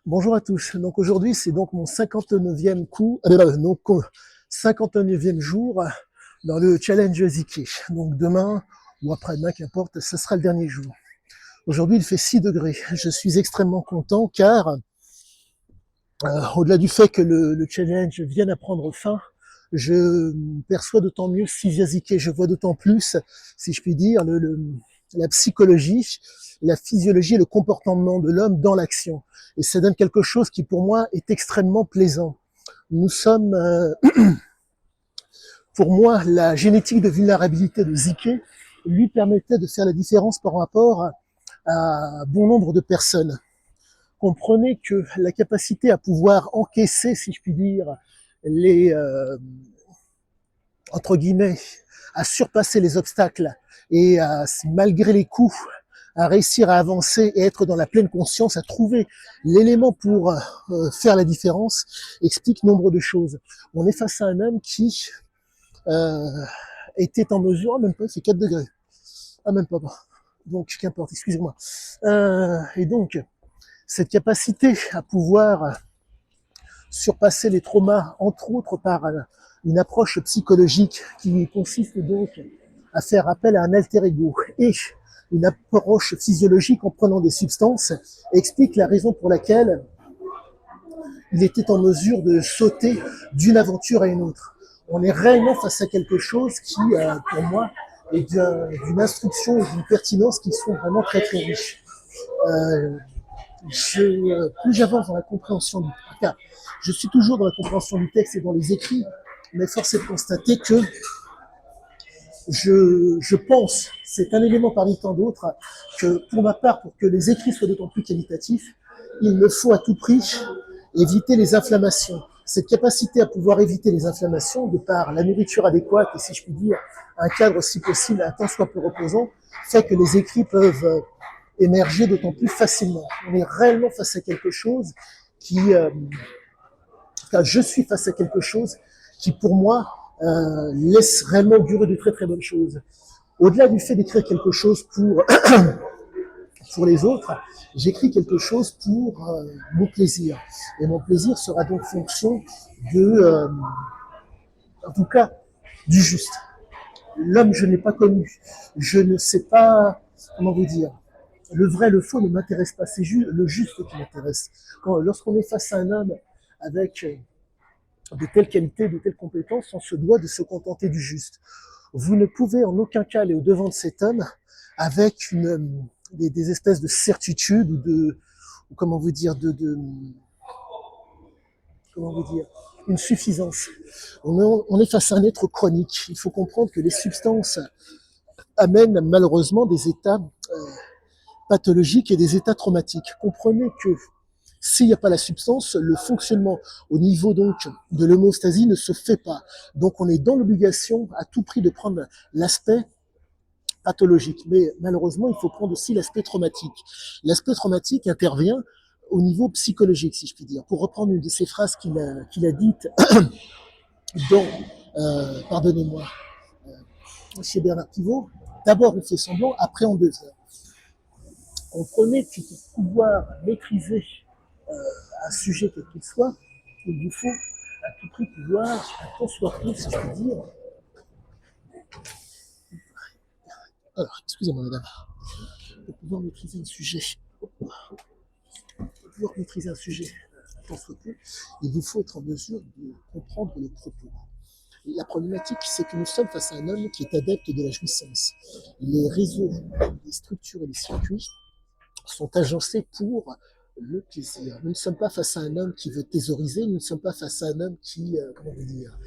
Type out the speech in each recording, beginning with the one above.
Bonjour à tous. Donc aujourd'hui, c'est donc mon 59e coup, 59e jour dans le challenge Ziki. Donc demain ou après-demain, qu'importe, ce sera le dernier jour. Aujourd'hui, il fait 6 degrés. Je suis extrêmement content car au-delà du fait que le challenge vienne à prendre fin, je perçois d'autant mieux Ziki. Je vois d'autant plus, si je puis dire, la psychologie, la physiologie et le comportement de l'homme dans l'action. Et ça donne quelque chose qui, pour moi, est extrêmement plaisant. Nous sommes, pour moi, la génétique de vulnérabilité de Zike lui permettait de faire la différence par rapport à bon nombre de personnes. Comprenez que la capacité à pouvoir encaisser, si je puis dire, les, entre guillemets, à surpasser les obstacles et à, malgré les coups, à réussir à avancer et être dans la pleine conscience, à trouver l'élément pour faire la différence, explique nombre de choses. On est face à un homme qui euh, était en mesure, même pas, c'est 4 degrés, même pas, donc qu'importe, excusez-moi. Et donc, cette capacité à pouvoir surpasser les traumas, entre autres par une approche psychologique qui consiste donc à faire appel à un alter ego et une approche physiologique en prenant des substances, explique la raison pour laquelle il était en mesure de sauter d'une aventure à une autre. On est réellement face à quelque chose qui, pour moi, est d'une instruction et d'une pertinence qui sont vraiment très très riches. Euh, plus j'avance dans la compréhension du texte, je suis toujours dans la compréhension du texte et dans les écrits, mais force est de constater que je pense, c'est un élément parmi tant d'autres, que pour ma part, pour que les écrits soient d'autant plus qualitatifs, il me faut à tout prix éviter les inflammations. Cette capacité à pouvoir éviter les inflammations de par la nourriture adéquate et, si je puis dire, un cadre si possible un tant soit peu reposant, fait que les écrits peuvent émerger d'autant plus facilement. On est réellement face à quelque chose qui, enfin, je suis face à quelque chose qui, pour moi, laisse réellement durer de très très bonnes choses. Au-delà du fait d'écrire quelque chose pour les autres, j'écris quelque chose pour mon plaisir. Et mon plaisir sera donc fonction en tout cas, du juste. L'homme, je n'ai pas connu. Je ne sais pas, comment vous dire, le vrai, le faux ne m'intéresse pas. C'est le juste qui m'intéresse. Lorsqu'on est face à un homme avec de telles qualités, de telles compétences, on se doit de se contenter du juste. Vous ne pouvez en aucun cas aller au-devant de cet homme avec des espèces de certitudes ou comment vous dire, comment vous dire, une suffisance. On est face à un être chronique. Il faut comprendre que les substances amènent malheureusement des états pathologiques et des états traumatiques. Comprenez que s'il n'y a pas la substance, le fonctionnement au niveau donc de l'homéostasie ne se fait pas. Donc on est dans l'obligation à tout prix de prendre l'aspect pathologique. Mais malheureusement, il faut prendre aussi l'aspect traumatique. L'aspect traumatique intervient au niveau psychologique, si je puis dire. Pour reprendre une de ces phrases qu'il a dites dans, pardonnez-moi, chez Bernard Pivot, d'abord on fait semblant, après on devient. Comprenez que pour pouvoir maîtriser un sujet quel qu'il soit, il vous faut à tout prix pouvoir, à tant soit peu, si je puis dire. Alors, excusez-moi, madame. Pour pouvoir maîtriser un sujet, à tant soit peu, il vous faut être en mesure de comprendre le propos. La problématique, c'est que nous sommes face à un homme qui est adepte de la jouissance. Les réseaux, les structures et les circuits sont agencés pour le plaisir. Nous ne sommes pas face à un homme qui veut thésauriser, nous ne sommes pas face à un homme comment vous dire,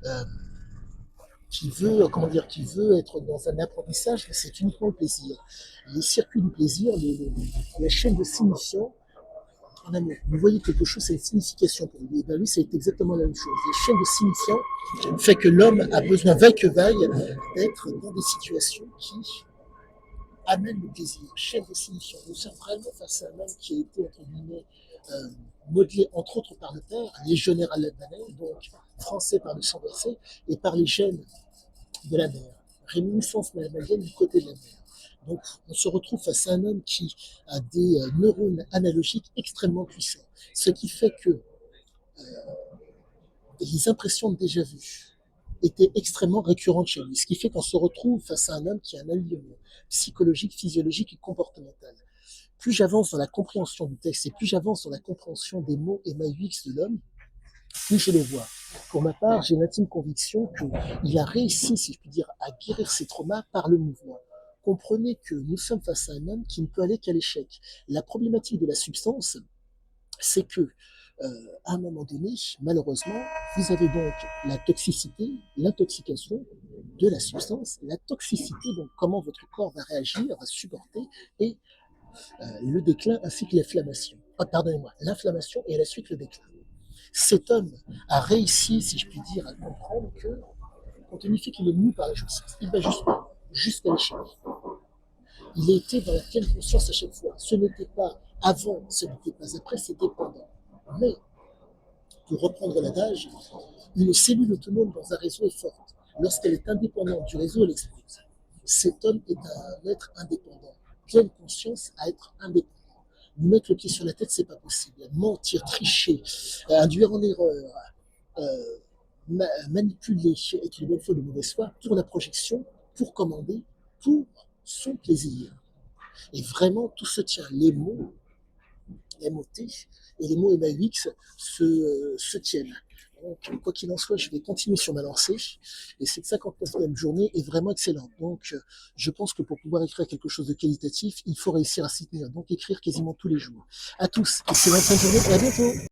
euh, qui veut être dans un apprentissage, mais c'est uniquement le plaisir. Les circuits du plaisir, la chaîne de signifiants, en amour. Vous voyez quelque chose, c'est une signification pour lui. Et bien lui, c'est exactement la même chose. Les chaînes de signifiants fait que l'homme a besoin, vaille que vaille, d'être dans des situations qui amènent le plaisir. Chaîne de signifiants. Nous sommes vraiment face à un homme qui a été, entre guillemets, modelé entre autres par le père, légionnaire à l'Albanais, donc français par le sang versé, et par les gènes de la mère. réminiscence maladienne du côté de la mère. Donc, on se retrouve face à un homme qui a des neurones analogiques extrêmement puissants, ce qui fait que les impressions de déjà-vu étaient extrêmement récurrentes chez lui, ce qui fait qu'on se retrouve face à un homme qui a un alignement psychologique, physiologique et comportemental. Plus j'avance dans la compréhension du texte et plus j'avance dans la compréhension des mots et MAUX de l'homme, plus je les vois. Pour ma part, j'ai l'intime conviction qu'il a réussi, si je puis dire, à guérir ses traumas par le mouvement. Comprenez que nous sommes face à un homme qui ne peut aller qu'à l'échec. La problématique de la substance, c'est que, à un moment donné, malheureusement, vous avez donc la toxicité, l'intoxication de la substance, la toxicité, donc comment votre corps va réagir, va supporter, et le déclin ainsi que l'inflammation. Ah, pardonnez-moi, l'inflammation et à la suite le déclin. Cet homme a réussi, si je puis dire, à comprendre que, quand on lui fait qu'il est mou par la jouissance, il va jusqu'à l'échec. Il a été dans la pleine conscience à chaque fois. Ce n'était pas avant, ce n'était pas après, c'était pendant. Mais, pour reprendre l'adage, une cellule autonome dans un réseau est forte. Lorsqu'elle est indépendante du réseau, elle explose. Cet homme est un être indépendant, pleine conscience à être indépendant. Nous mettre le pied sur la tête, c'est pas possible. Mentir, tricher, induire en erreur, euh, manipuler, être de bonne foi ou de mauvaise foi pour la projection, pour commander, pour son plaisir. Et vraiment, tout se tient. Les mots MOT et les mots MAUX se tiennent. Donc, quoi qu'il en soit, je vais continuer sur ma lancée. Et cette 59e journée est vraiment excellente. Donc, je pense que pour pouvoir écrire quelque chose de qualitatif, il faut réussir à s'y tenir. Donc, écrire quasiment tous les jours. À tous, excellente fin de journée et à bientôt.